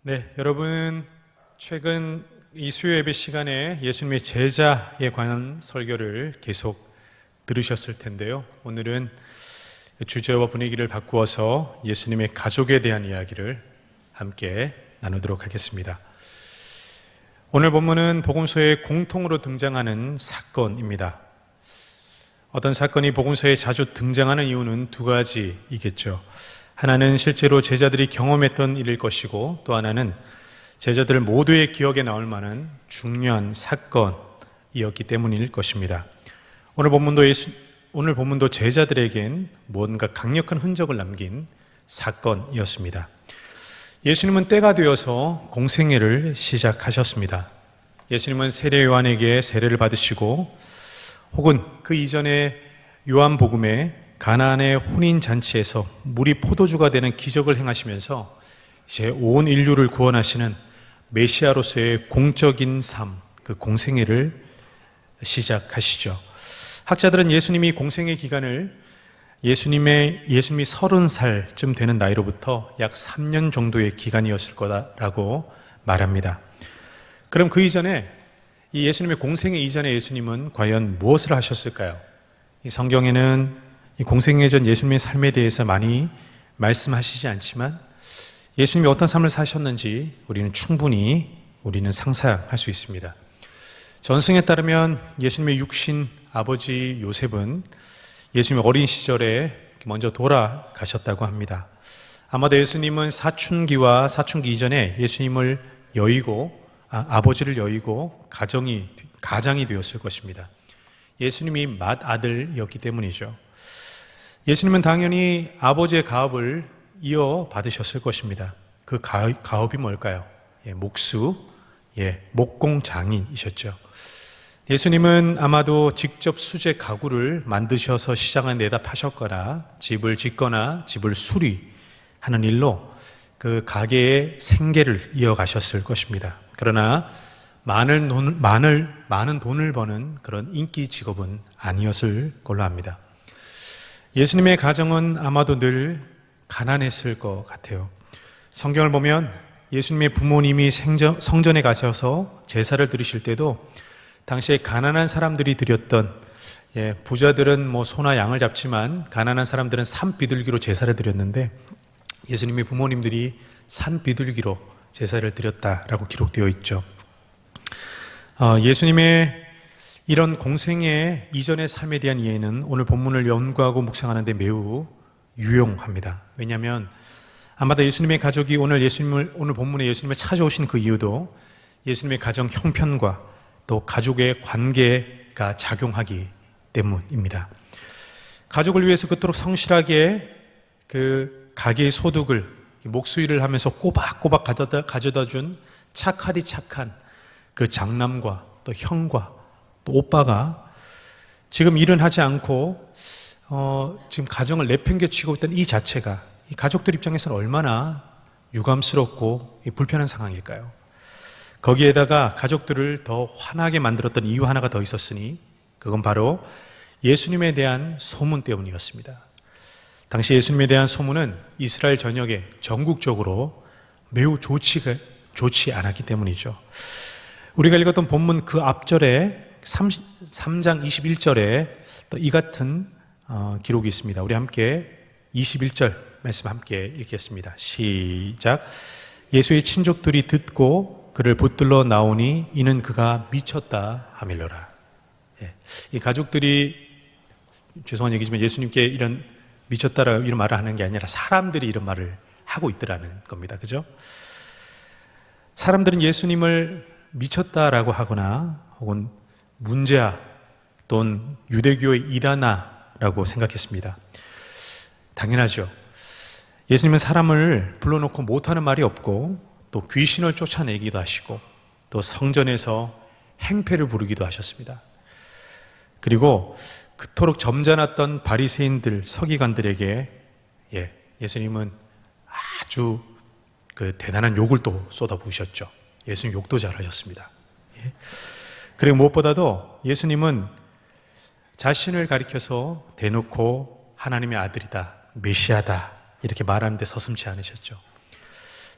네, 여러분 최근 이 수요 예배 시간에 예수님의 제자에 관한 설교를 계속 들으셨을 텐데요. 오늘은 주제와 분위기를 바꾸어서 예수님의 가족에 대한 이야기를 함께 나누도록 하겠습니다. 오늘 본문은 복음서에 공통으로 등장하는 사건입니다. 어떤 사건이 복음서에 자주 등장하는 이유는 두 가지이겠죠. 하나는 실제로 제자들이 경험했던 일일 것이고, 또 하나는 제자들 모두의 기억에 나올 만한 중요한 사건이었기 때문일 것입니다. 오늘 본문도 제자들에겐 뭔가 강력한 흔적을 남긴 사건이었습니다. 예수님은 때가 되어서 공생애를 시작하셨습니다. 예수님은 세례 요한에게 세례를 받으시고, 혹은 그 이전에 요한복음에 가나안의 혼인잔치에서 물이 포도주가 되는 기적을 행하시면서 이제 온 인류를 구원하시는 메시아로서의 공적인 삶, 그 공생애를 시작하시죠. 학자들은 예수님이 공생애 기간을 예수님이 30살쯤 되는 나이로부터 약 3년 정도의 기간이었을 거다라고 말합니다. 그럼 그 이전에 이 예수님의 공생애 이전에 예수님은 과연 무엇을 하셨을까요? 이 성경에는 이 공생애 전 예수님의 삶에 대해서 많이 말씀하시지 않지만 예수님이 어떤 삶을 사셨는지 우리는 상상할 수 있습니다. 전승에 따르면 예수님의 육신 아버지 요셉은 예수님의 어린 시절에 먼저 돌아가셨다고 합니다. 아마도 예수님은 사춘기와 사춘기 이전에 예수님을 아버지를 여의고 가장이 되었을 것입니다. 예수님이 맏아들이었기 때문이죠. 예수님은 당연히 아버지의 가업을 이어받으셨을 것입니다. 그 가업이 뭘까요? 목공장인이셨죠. 예수님은 아마도 직접 수제 가구를 만드셔서 시장에 내다 파셨거나 집을 짓거나 집을 수리하는 일로 그 가게의 생계를 이어가셨을 것입니다. 그러나 많은 돈을 버는 그런 인기 직업은 아니었을 걸로 합니다. 예수님의 가정은 아마도 늘 가난했을 것 같아요. 성경을 보면 예수님의 부모님이 성전에 가셔서 제사를 드리실 때도 당시에 가난한 사람들이 드렸던, 부자들은 소나 양을 잡지만 가난한 사람들은 산 비둘기로 제사를 드렸는데 예수님의 부모님들이 산 비둘기로 제사를 드렸다라고 기록되어 있죠. 예수님의 이런 공생애 이전의 삶에 대한 이해는 오늘 본문을 연구하고 묵상하는 데 매우 유용합니다. 왜냐하면 아마도 예수님의 가족이 오늘 본문에 예수님을 찾아오신 그 이유도 예수님의 가정 형편과 또 가족의 관계가 작용하기 때문입니다. 가족을 위해서 그토록 성실하게 그 가게의 소득을 목수일을 하면서 꼬박꼬박 가져다 준 착하디 착한 그 장남과 또 형과 또 오빠가 지금 일은 하지 않고 지금 가정을 내팽개치고 있던 이 자체가 이 가족들 입장에서는 얼마나 유감스럽고 불편한 상황일까요? 거기에다가 가족들을 더 화나게 만들었던 이유 하나가 더 있었으니 그건 바로 예수님에 대한 소문 때문이었습니다. 당시 예수님에 대한 소문은 이스라엘 전역에 전국적으로 매우 좋지 않았기 때문이죠. 우리가 읽었던 본문 그 앞절에 3장 21절에 또 이 같은 기록이 있습니다. 우리 함께 21절 말씀 함께 읽겠습니다. 시작. 예수의 친족들이 듣고 그를 붙들러 나오니 이는 그가 미쳤다 하밀러라. 이 가족들이 죄송한 얘기지만 예수님께 이런 미쳤다라고 이런 말을 하는 게 아니라 사람들이 이런 말을 하고 있더라는 겁니다. 그죠? 사람들은 예수님을 미쳤다라고 하거나 혹은 문제아 또는 유대교의 이단아라고 생각했습니다. 당연하죠. 예수님은 사람을 불러놓고 못하는 말이 없고 또 귀신을 쫓아내기도 하시고 또 성전에서 행패를 부르기도 하셨습니다. 그리고 그토록 점잖았던 바리새인들, 서기관들에게 예수님은 아주 그 대단한 욕을 또 쏟아부으셨죠. 예수님 욕도 잘하셨습니다. 그리고 무엇보다도 예수님은 자신을 가리켜서 대놓고 하나님의 아들이다, 메시아다 이렇게 말하는데 서슴지 않으셨죠.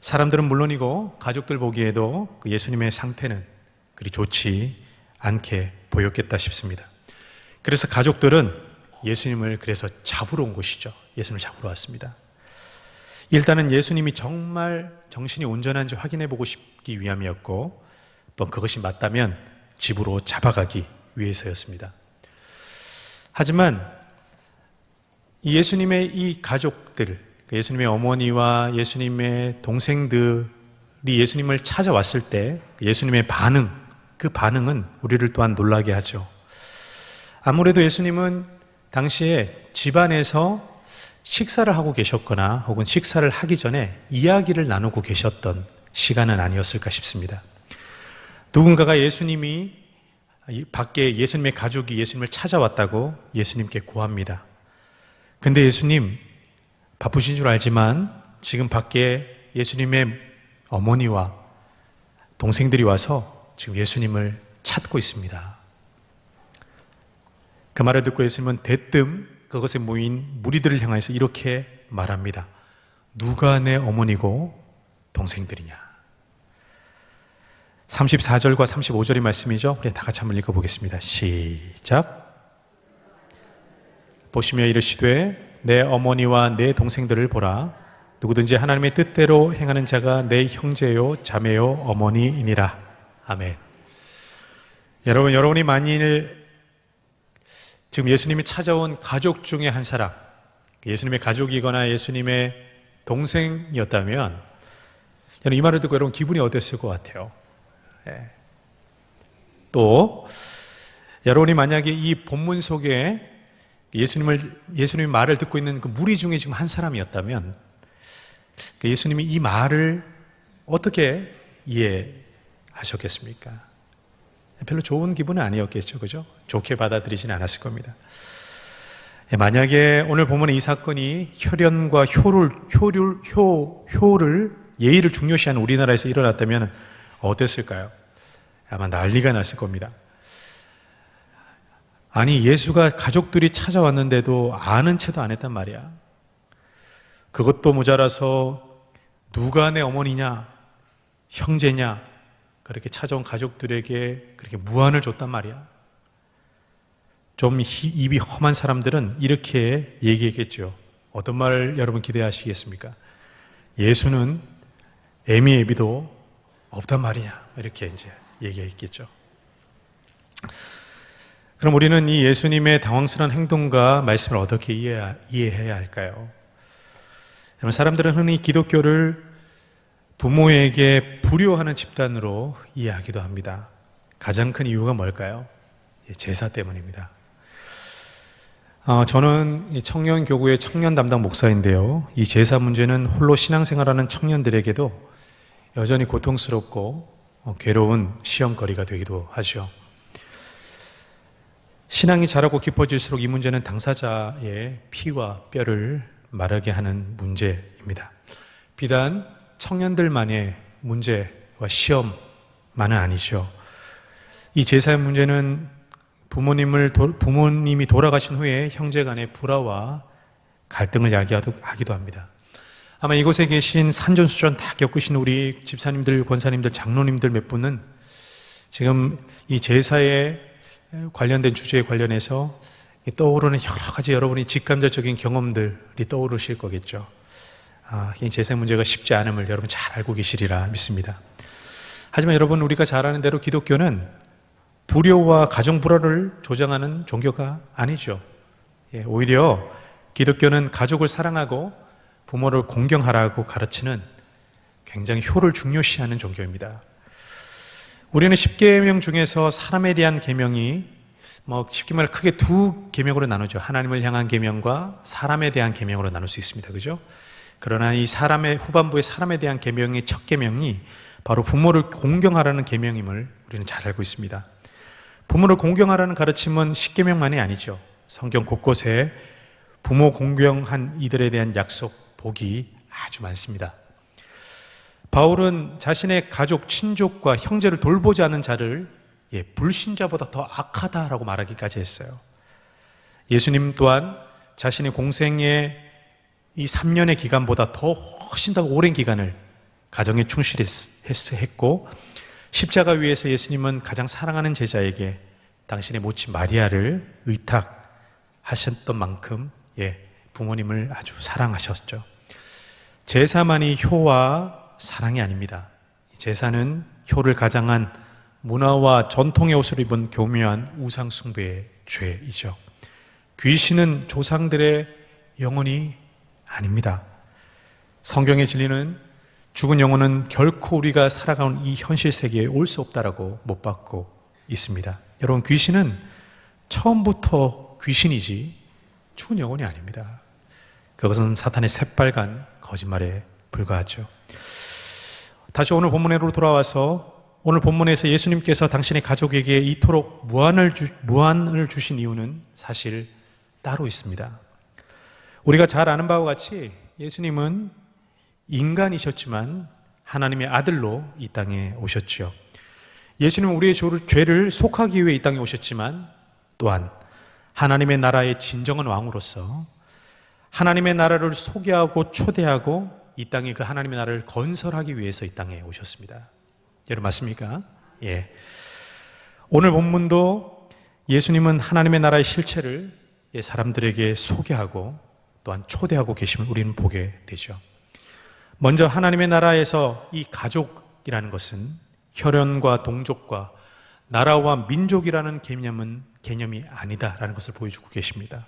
사람들은 물론이고 가족들 보기에도 그 예수님의 상태는 그리 좋지 않게 보였겠다 싶습니다. 그래서 가족들은 예수님을 그래서 잡으러 온 것이죠. 예수님을 잡으러 왔습니다. 일단은 예수님이 정말 정신이 온전한지 확인해 보고 싶기 위함이었고, 또 그것이 맞다면 집으로 잡아가기 위해서였습니다. 하지만 이 예수님의 이 가족들, 예수님의 어머니와 예수님의 동생들이 예수님을 찾아왔을 때 예수님의 반응, 그 반응은 우리를 또한 놀라게 하죠. 아무래도 예수님은 당시에 집안에서 식사를 하고 계셨거나 혹은 식사를 하기 전에 이야기를 나누고 계셨던 시간은 아니었을까 싶습니다. 누군가가 예수님이 밖에 예수님의 가족이 예수님을 찾아왔다고 예수님께 고합니다. 근데 예수님 바쁘신 줄 알지만 지금 밖에 예수님의 어머니와 동생들이 와서 지금 예수님을 찾고 있습니다. 그 말을 듣고 예수님은 대뜸 그것에 모인 무리들을 향해서 이렇게 말합니다. 누가 내 어머니고 동생들이냐? 34절과 35절의 말씀이죠. 우리 다 같이 한번 읽어보겠습니다. 시작. 보시며 이르시되 내 어머니와 내 동생들을 보라. 누구든지 하나님의 뜻대로 행하는 자가 내 형제요 자매요 어머니이니라. 아멘. 여러분이 만일 지금 예수님이 찾아온 가족 중에 한 사람, 예수님의 가족이거나 예수님의 동생이었다면 이 말을 듣고 여러분 기분이 어땠을 것 같아요? 네. 또 여러분이 만약에 이 본문 속에 예수님의 말을 듣고 있는 그 무리 중에 지금 한 사람이었다면 예수님이 이 말을 어떻게 이해하셨겠습니까? 별로 좋은 기분은 아니었겠죠, 그죠? 좋게 받아들이지는 않았을 겁니다. 만약에 오늘 보면 이 사건이 혈연과 효를 예의를 중요시하는 우리나라에서 일어났다면 어땠을까요? 아마 난리가 났을 겁니다. 아니, 예수가 가족들이 찾아왔는데도 아는 채도 안 했단 말이야. 그것도 모자라서 누가 내 어머니냐, 형제냐, 그렇게 찾아온 가족들에게 그렇게 무안을 줬단 말이야. 좀 입이 험한 사람들은 이렇게 얘기했겠죠. 어떤 말을 여러분 기대하시겠습니까? 예수는 애미애비도 없단 말이냐, 이렇게 이제 얘기했겠죠. 그럼 우리는 이 예수님의 당황스러운 행동과 말씀을 어떻게 이해해야 할까요? 사람들은 흔히 기독교를 부모에게 불효하는 집단으로 이해하기도 합니다. 가장 큰 이유가 뭘까요? 제사 때문입니다. 저는 청년교구의 청년 담당 목사인데요. 이 제사 문제는 홀로 신앙생활하는 청년들에게도 여전히 고통스럽고 괴로운 시험거리가 되기도 하죠. 신앙이 자라고 깊어질수록 이 문제는 당사자의 피와 뼈를 마르게 하는 문제입니다. 비단 청년들만의 문제와 시험만은 아니죠. 이 제사의 문제는 부모님이 돌아가신 후에 형제 간의 불화와 갈등을 야기하기도 합니다. 아마 이곳에 계신 산전수전 다 겪으신 우리 집사님들, 권사님들, 장로님들 몇 분은 지금 이 제사에 관련된 주제에 관련해서 떠오르는 여러 가지 여러분이 직감적인 경험들이 떠오르실 거겠죠. 이 제사 문제가 쉽지 않음을 여러분 잘 알고 계시리라 믿습니다. 하지만 여러분, 우리가 잘 아는 대로 기독교는 불효와 가정 불화를 조장하는 종교가 아니죠. 오히려 기독교는 가족을 사랑하고 부모를 공경하라고 가르치는 굉장히 효를 중요시하는 종교입니다. 우리는 10계명 중에서 사람에 대한 계명이 쉽게 말해 크게 두 계명으로 나누죠. 하나님을 향한 계명과 사람에 대한 계명으로 나눌 수 있습니다. 그죠? 그러나 이 후반부의 사람에 대한 계명의 첫 계명이 바로 부모를 공경하라는 계명임을 우리는 잘 알고 있습니다. 부모를 공경하라는 가르침은 10계명만이 아니죠. 성경 곳곳에 부모 공경한 이들에 대한 약속, 복이 아주 많습니다. 바울은 자신의 가족, 친족과 형제를 돌보지 않은 자를 불신자보다 더 악하다라고 말하기까지 했어요. 예수님 또한 자신의 공생의 이 3년의 기간보다 더 훨씬 더 오랜 기간을 가정에 충실했고 십자가 위에서 예수님은 가장 사랑하는 제자에게 당신의 모친 마리아를 의탁하셨던 만큼 부모님을 아주 사랑하셨죠. 제사만이 효와 사랑이 아닙니다. 제사는 효를 가장한 문화와 전통의 옷을 입은 교묘한 우상 숭배의 죄이죠. 귀신은 조상들의 영혼이 아닙니다. 성경의 진리는 죽은 영혼은 결코 우리가 살아가는 이 현실 세계에 올 수 없다라고 못 받고 있습니다. 여러분, 귀신은 처음부터 귀신이지 죽은 영혼이 아닙니다. 그것은 사탄의 새빨간 거짓말에 불과하죠. 다시 오늘 본문으로 돌아와서 오늘 본문에서 예수님께서 당신의 가족에게 이토록 무한을 주신 이유는 사실 따로 있습니다. 우리가 잘 아는 바와 같이 예수님은 인간이셨지만 하나님의 아들로 이 땅에 오셨지요. 예수님은 우리의 죄를 속하기 위해 이 땅에 오셨지만 또한 하나님의 나라의 진정한 왕으로서 하나님의 나라를 소개하고 초대하고 이 땅에 그 하나님의 나라를 건설하기 위해서 이 땅에 오셨습니다. 여러분 맞습니까? 예. 오늘 본문도 예수님은 하나님의 나라의 실체를 사람들에게 소개하고 또한 초대하고 계심을 우리는 보게 되죠. 먼저 하나님의 나라에서 이 가족이라는 것은 혈연과 동족과 나라와 민족이라는 개념이 아니다라는 것을 보여주고 계십니다.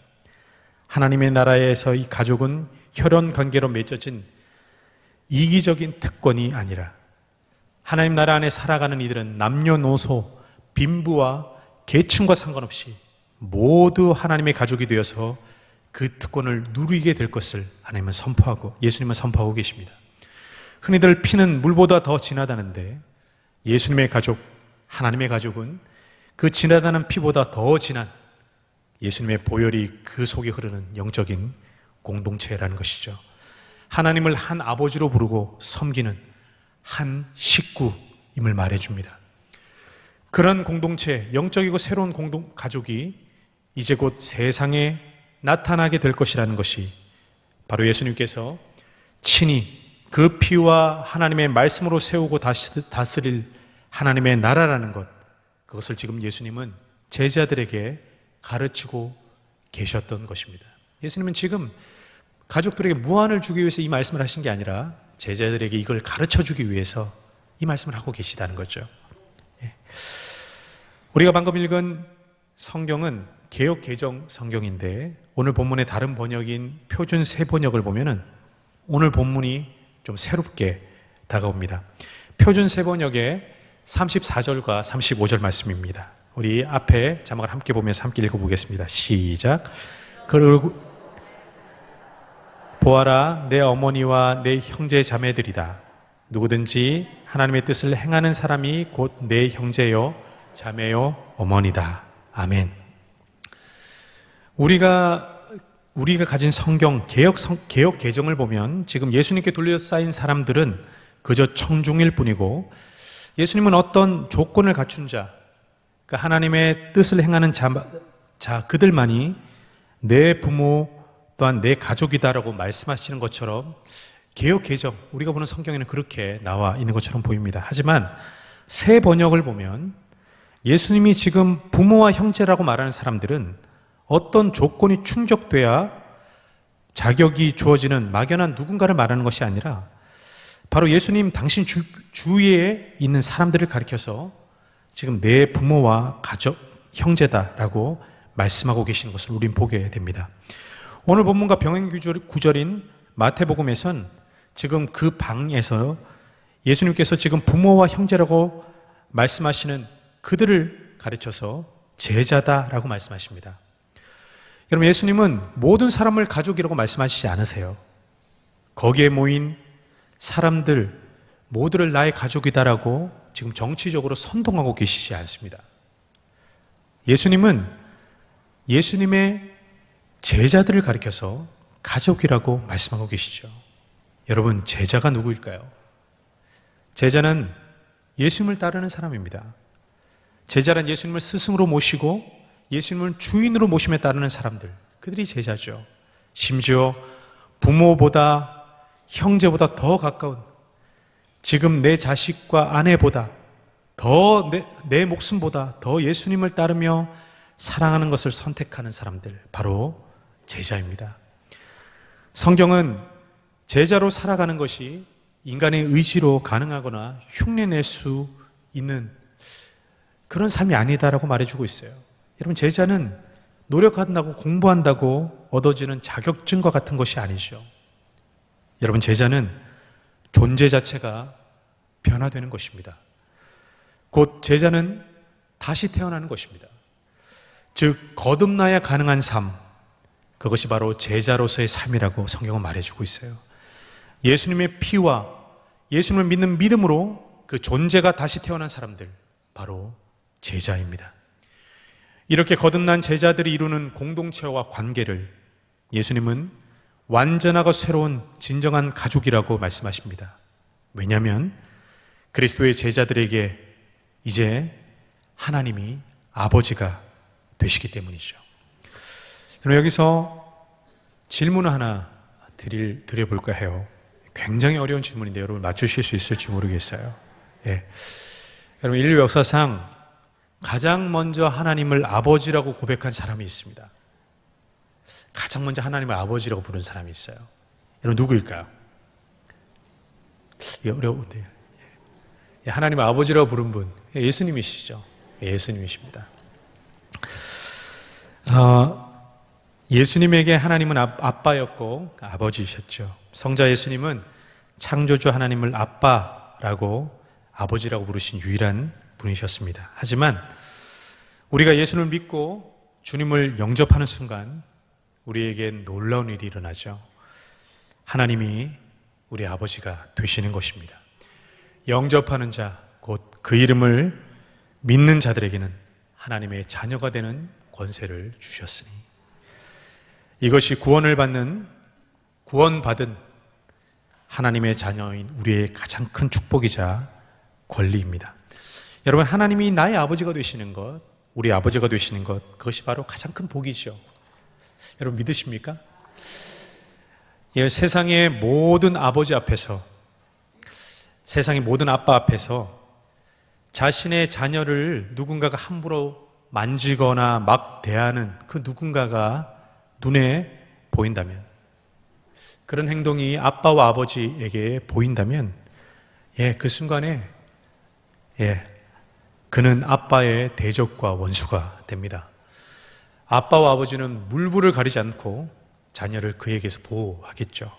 하나님의 나라에서 이 가족은 혈연 관계로 맺어진 이기적인 특권이 아니라 하나님 나라 안에 살아가는 이들은 남녀노소, 빈부와 계층과 상관없이 모두 하나님의 가족이 되어서 그 특권을 누리게 될 것을 예수님은 선포하고 계십니다. 흔히들 피는 물보다 더 진하다는데 예수님의 가족, 하나님의 가족은 그 진하다는 피보다 더 진한 예수님의 보혈이 그 속에 흐르는 영적인 공동체라는 것이죠. 하나님을 한 아버지로 부르고 섬기는 한 식구임을 말해줍니다. 그런 공동체, 영적이고 새로운 가족이 이제 곧 세상에 나타나게 될 것이라는 것이 바로 예수님께서 친히 그 피와 하나님의 말씀으로 세우고 다스릴 하나님의 나라라는 것, 그것을 지금 예수님은 제자들에게 가르치고 계셨던 것입니다. 예수님은 지금 가족들에게 무한을 주기 위해서 이 말씀을 하신 게 아니라 제자들에게 이걸 가르쳐 주기 위해서 이 말씀을 하고 계시다는 거죠. 우리가 방금 읽은 성경은 개역 개정 성경인데 오늘 본문의 다른 번역인 표준 새 번역을 보면은 오늘 본문이 좀 새롭게 다가옵니다. 표준 새 번역의 34절과 35절 말씀입니다. 우리 앞에 자막을 함께 보면서 함께 읽어보겠습니다. 시작. 그리고 보아라, 내 어머니와 내 형제 자매들이다. 누구든지 하나님의 뜻을 행하는 사람이 곧 내 형제요 자매요 어머니다. 아멘. 우리가 가진 성경 개역 개정을 보면 지금 예수님께 둘러싸인 사람들은 그저 청중일 뿐이고 예수님은 어떤 조건을 갖춘 자, 그러니까 하나님의 뜻을 행하는 자 그들만이 내 부모 또한 내 가족이다라고 말씀하시는 것처럼 개역 개정, 우리가 보는 성경에는 그렇게 나와 있는 것처럼 보입니다. 하지만 새 번역을 보면 예수님이 지금 부모와 형제라고 말하는 사람들은 어떤 조건이 충족돼야 자격이 주어지는 막연한 누군가를 말하는 것이 아니라 바로 예수님 당신 주위에 있는 사람들을 가리켜서 지금 내 부모와 가족, 형제다라고 말씀하고 계시는 것을 우린 보게 됩니다. 오늘 본문과 병행 구절인 마태복음에선 지금 그 방에서 예수님께서 지금 부모와 형제라고 말씀하시는 그들을 가르쳐서 제자다라고 말씀하십니다. 여러분, 예수님은 모든 사람을 가족이라고 말씀하시지 않으세요. 거기에 모인 사람들 모두를 나의 가족이다라고 지금 정치적으로 선동하고 계시지 않습니다. 예수님은 예수님의 제자들을 가리켜서 가족이라고 말씀하고 계시죠. 여러분, 제자가 누구일까요? 제자는 예수님을 따르는 사람입니다. 제자란 예수님을 스승으로 모시고 예수님을 주인으로 모심에 따르는 사람들, 그들이 제자죠. 심지어 부모보다 형제보다 더 가까운 지금 내 자식과 아내보다 더 내 목숨보다 더 예수님을 따르며 사랑하는 것을 선택하는 사람들, 바로 제자입니다. 성경은 제자로 살아가는 것이 인간의 의지로 가능하거나 흉내낼 수 있는 그런 삶이 아니다라고 말해주고 있어요. 여러분, 제자는 노력한다고 공부한다고 얻어지는 자격증과 같은 것이 아니죠. 여러분, 제자는 존재 자체가 변화되는 것입니다. 곧 제자는 다시 태어나는 것입니다. 즉, 거듭나야 가능한 삶, 그것이 바로 제자로서의 삶이라고 성경은 말해주고 있어요. 예수님의 피와 예수님을 믿는 믿음으로 그 존재가 다시 태어난 사람들, 바로 제자입니다. 이렇게 거듭난 제자들이 이루는 공동체와 관계를 예수님은 완전하고 새로운 진정한 가족이라고 말씀하십니다. 왜냐하면 그리스도의 제자들에게 이제 하나님이 아버지가 되시기 때문이죠. 그럼 여기서 질문을 하나 드려볼까 해요. 굉장히 어려운 질문인데 여러분 맞추실 수 있을지 모르겠어요. 여러분, 인류 역사상 가장 먼저 하나님을 아버지라고 고백한 사람이 있습니다. 가장 먼저 하나님을 아버지라고 부른 사람이 있어요. 여러분, 누구일까요? 이게 어려운데. 하나님을 아버지라고 부른 분, 예수님이시죠. 예수님이십니다. 예수님에게 하나님은 아빠였고 아버지셨죠. 성자 예수님은 창조주 하나님을 아빠라고, 아버지라고 부르신 유일한 분이셨습니다. 하지만 우리가 예수를 믿고 주님을 영접하는 순간 우리에겐 놀라운 일이 일어나죠. 하나님이 우리 아버지가 되시는 것입니다. 영접하는 자, 곧 그 이름을 믿는 자들에게는 하나님의 자녀가 되는 권세를 주셨으니, 이것이 구원받은 하나님의 자녀인 우리의 가장 큰 축복이자 권리입니다. 여러분, 하나님이 나의 아버지가 되시는 것, 우리 아버지가 되시는 것, 그것이 바로 가장 큰 복이죠. 여러분, 믿으십니까? 세상의 모든 아버지 앞에서, 세상의 모든 아빠 앞에서 자신의 자녀를 누군가가 함부로 만지거나 막 대하는 그 누군가가 눈에 보인다면, 그런 행동이 아빠와 아버지에게 보인다면, 그 순간에 그는 아빠의 대적과 원수가 됩니다. 아빠와 아버지는 물불을 가리지 않고 자녀를 그에게서 보호하겠죠.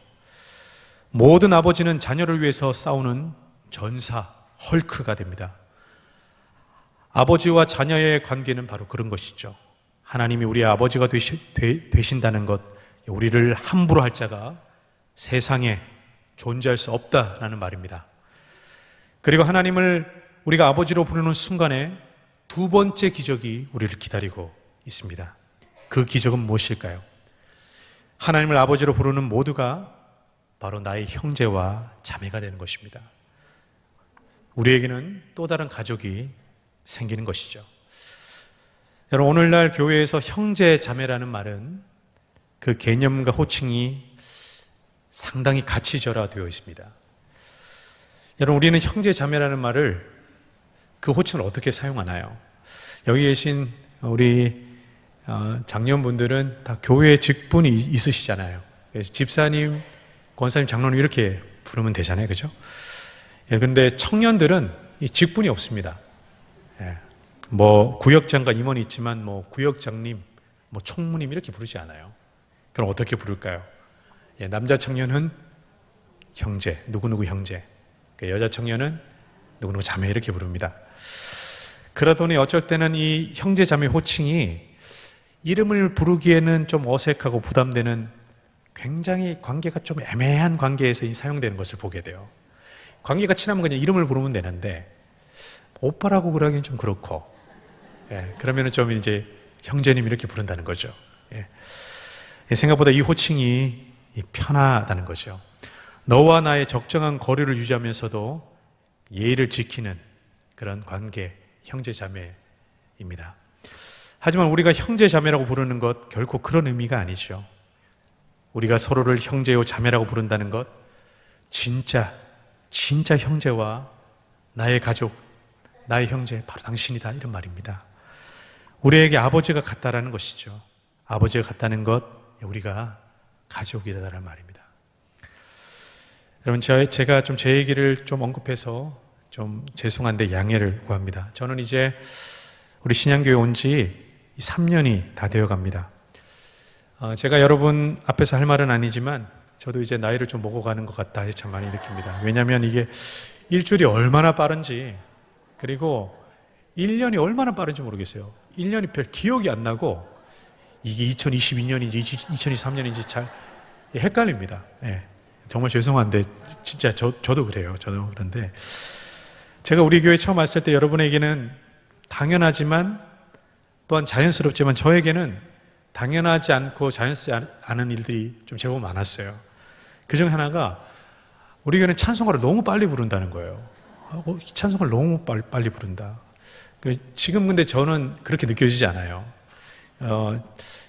모든 아버지는 자녀를 위해서 싸우는 전사, 헐크가 됩니다. 아버지와 자녀의 관계는 바로 그런 것이죠. 하나님이 우리의 아버지가 되신다는 것, 우리를 함부로 할 자가 세상에 존재할 수 없다라는 말입니다. 그리고 하나님을 우리가 아버지로 부르는 순간에 두 번째 기적이 우리를 기다리고 있습니다. 그 기적은 무엇일까요? 하나님을 아버지로 부르는 모두가 바로 나의 형제와 자매가 되는 것입니다. 우리에게는 또 다른 가족이 생기는 것이죠. 여러분, 오늘날 교회에서 형제 자매라는 말은 그 개념과 호칭이 상당히 가치절하되어 있습니다. 여러분, 우리는 형제 자매라는 말을, 그 호칭을 어떻게 사용하나요? 여기 계신 우리 장년분들은 다 교회 직분이 있으시잖아요. 그래서 집사님, 권사님, 장로님 이렇게 부르면 되잖아요, 그죠? 그런데 청년들은 이 직분이 없습니다. 뭐 구역장과 임원이 있지만 뭐 구역장님, 뭐 총무님 이렇게 부르지 않아요. 그럼 어떻게 부를까요? 남자 청년은 형제, 누구누구 형제, 여자 청년은 누구누구 자매 이렇게 부릅니다. 그러더니 어쩔 때는 이 형제 자매 호칭이 이름을 부르기에는 좀 어색하고 부담되는, 굉장히 관계가 좀 애매한 관계에서 사용되는 것을 보게 돼요. 관계가 친하면 그냥 이름을 부르면 되는데 오빠라고 그러기엔 좀 그렇고, 그러면은 좀 이제 형제님 이렇게 부른다는 거죠. 생각보다 이 호칭이 편하다는 거죠. 너와 나의 적정한 거리를 유지하면서도 예의를 지키는 그런 관계, 형제 자매입니다. 하지만 우리가 형제 자매라고 부르는 것 결코 그런 의미가 아니죠. 우리가 서로를 형제요 자매라고 부른다는 것, 진짜 진짜 형제와 나의 가족, 나의 형제 바로 당신이다, 이런 말입니다. 우리에게 아버지가 같다라는 것이죠. 아버지가 같다는 것, 우리가 가족이다라는 말입니다. 여러분, 제가 좀 제 얘기를 좀 언급해서 좀 죄송한데 양해를 구합니다. 저는 이제 우리 신양교회 온 지 3년이 다 되어 갑니다. 제가 여러분 앞에서 할 말은 아니지만 저도 이제 나이를 좀 먹어가는 것 같다 참 많이 느낍니다. 왜냐하면 이게 일주일이 얼마나 빠른지, 그리고 1년이 얼마나 빠른지 모르겠어요. 1년이 별 기억이 안 나고 이게 2022년인지 2023년인지 잘 헷갈립니다. 예, 정말 죄송한데 진짜 저도 그래요. 저도 그런데 제가 우리 교회 처음 왔을 때 여러분에게는 당연하지만 또한 자연스럽지만 저에게는 당연하지 않고 자연스럽지 않은 일들이 좀 제법 많았어요. 그중 하나가 우리 교회는 찬송가를 너무 빨리 부른다는 거예요. 찬송가를 너무 빨리 부른다. 지금 근데 저는 그렇게 느껴지지 않아요.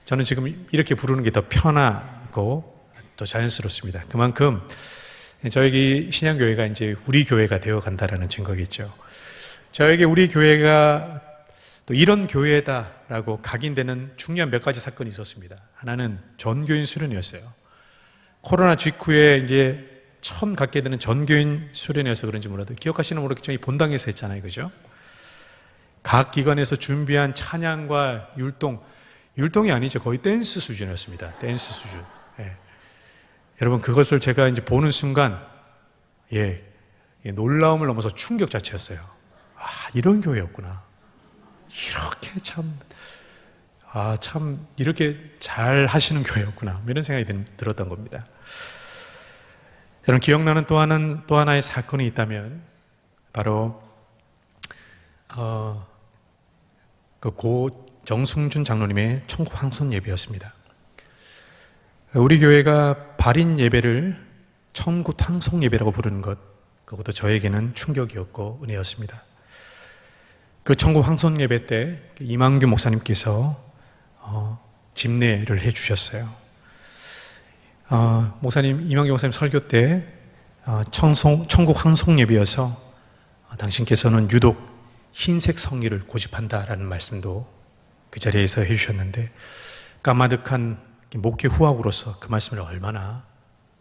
저는 지금 이렇게 부르는 게 더 편하고 또 자연스럽습니다. 그만큼 저에게 신양교회가 이제 우리 교회가 되어 간다라는 증거겠죠. 저에게 우리 교회가 또 이런 교회다라고 각인되는 중요한 몇 가지 사건이 있었습니다. 하나는 전교인 수련이었어요. 코로나 직후에 이제 처음 갖게 되는 전교인 수련이어서 그런지 몰라도 기억하시는 모르겠지만 이 본당에서 했잖아요. 그죠? 각 기관에서 준비한 찬양과 율동이 아니죠. 거의 댄스 수준이었습니다. 댄스 수준. 예. 여러분, 그것을 제가 이제 보는 순간, 놀라움을 넘어서 충격 자체였어요. 이런 교회였구나. 이렇게 참 이렇게 잘 하시는 교회였구나. 이런 생각이 들었던 겁니다. 여러분, 기억나는 또 하나의 사건이 있다면, 바로, 고 정승준 장로님의 천국 황손 예배였습니다. 우리 교회가 발인 예배를 천국 황송 예배라고 부르는 것, 그것도 저에게는 충격이었고 은혜였습니다. 그 천국 황손 예배 때 이만규 목사님께서 집례를 해주셨어요. 이만규 목사님 설교 때 천국 황송 예배여서 당신께서는 유독 흰색 성의를 고집한다라는 말씀도 그 자리에서 해주셨는데, 까마득한 목회 후학으로서 그 말씀을 얼마나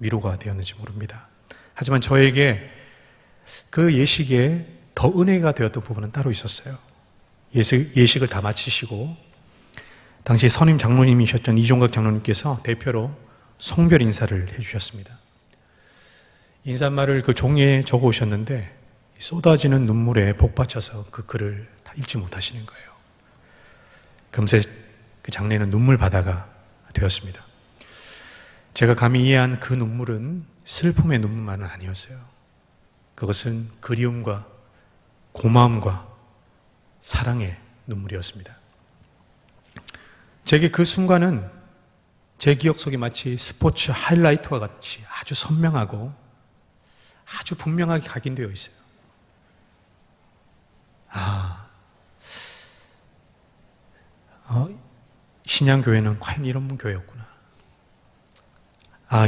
위로가 되었는지 모릅니다. 하지만 저에게 그 예식에 더 은혜가 되었던 부분은 따로 있었어요. 예식을 다 마치시고 당시 선임 장로님이셨던 이종각 장로님께서 대표로 송별 인사를 해주셨습니다. 인사말을 그 종이에 적어 오셨는데 쏟아지는 눈물에 복받쳐서 그 글을 다 읽지 못하시는 거예요. 금세 그 장례는 눈물 바다가 되었습니다. 제가 감히 이해한 그 눈물은 슬픔의 눈물만은 아니었어요. 그것은 그리움과 고마움과 사랑의 눈물이었습니다. 제게 그 순간은 제 기억 속에 마치 스포츠 하이라이트와 같이 아주 선명하고 아주 분명하게 각인되어 있어요. 신양교회는 과연 이런 교회였구나.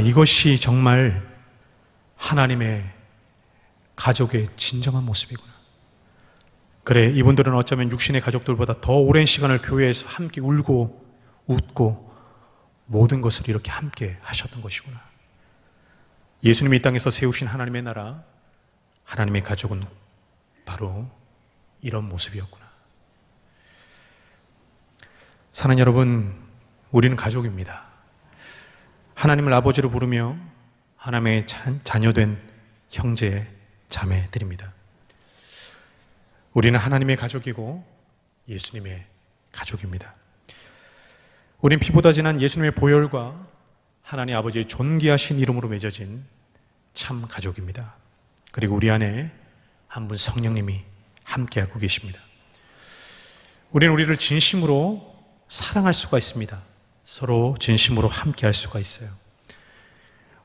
이것이 정말 하나님의 가족의 진정한 모습이구나. 그래, 이분들은 어쩌면 육신의 가족들보다 더 오랜 시간을 교회에서 함께 울고 웃고 모든 것을 이렇게 함께 하셨던 것이구나. 예수님이 이 땅에서 세우신 하나님의 나라, 하나님의 가족은 바로 이런 모습이었구나. 사랑하는 여러분, 우리는 가족입니다. 하나님을 아버지로 부르며 하나님의 자녀된 형제, 자매들입니다. 우리는 하나님의 가족이고 예수님의 가족입니다. 우린 피보다 진한 예수님의 보혈과 하나님 아버지의 존귀하신 이름으로 맺어진 참 가족입니다. 그리고 우리 안에 한 분 성령님이 함께하고 계십니다. 우리는 우리를 진심으로 사랑할 수가 있습니다. 서로 진심으로 함께할 수가 있어요.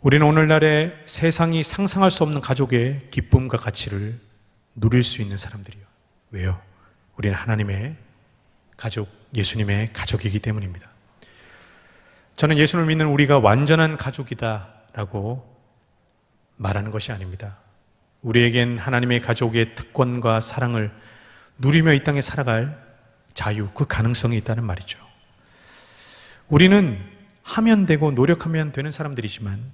우리는 오늘날의 세상이 상상할 수 없는 가족의 기쁨과 가치를 누릴 수 있는 사람들이요. 왜요? 우리는 하나님의 가족, 예수님의 가족이기 때문입니다. 저는 예수를 믿는 우리가 완전한 가족이다라고 말하는 것이 아닙니다. 우리에겐 하나님의 가족의 특권과 사랑을 누리며 이 땅에 살아갈 자유, 그 가능성이 있다는 말이죠. 우리는 하면 되고 노력하면 되는 사람들이지만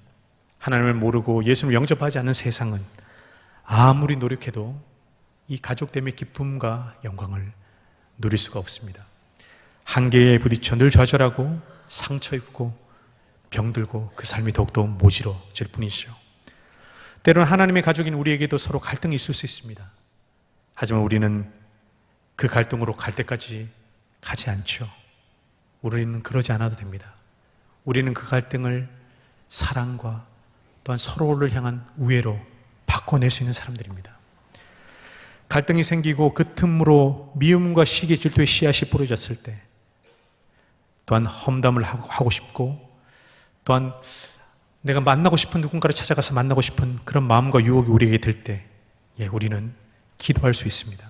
하나님을 모르고 예수를 영접하지 않는 세상은 아무리 노력해도 이 가족됨의 기쁨과 영광을 누릴 수가 없습니다. 한계에 부딪혀 늘 좌절하고 상처 입고 병들고 그 삶이 더욱더 모질어질 뿐이죠. 때로는 하나님의 가족인 우리에게도 서로 갈등이 있을 수 있습니다. 하지만 우리는 그 갈등으로 갈 때까지 가지 않죠. 우리는 그러지 않아도 됩니다. 우리는 그 갈등을 사랑과 또한 서로를 향한 우애로 바꿔낼 수 있는 사람들입니다. 갈등이 생기고 그 틈으로 미움과 시기, 질투의 씨앗이 뿌려졌을 때 또한 험담을 하고 싶고 또한 내가 만나고 싶은 누군가를 찾아가서 만나고 싶은 그런 마음과 유혹이 우리에게 들 때 우리는 기도할 수 있습니다.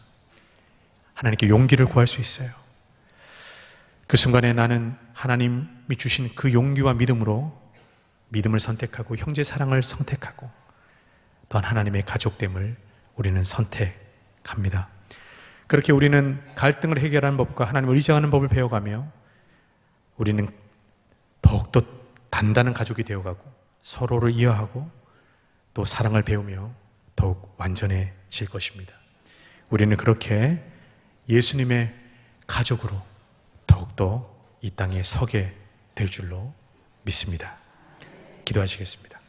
하나님께 용기를 구할 수 있어요. 그 순간에 나는 하나님이 주신 그 용기와 믿음으로 믿음을 선택하고 형제 사랑을 선택하고 또한 하나님의 가족됨을 우리는 선택합니다. 그렇게 우리는 갈등을 해결하는 법과 하나님을 의지하는 법을 배워가며 우리는 더욱더 단단한 가족이 되어가고 서로를 이해하고 또 사랑을 배우며 더욱 완전해질 것입니다. 우리는 그렇게 예수님의 가족으로 더욱더 이 땅에 서게 될 줄로 믿습니다. 기도하시겠습니다.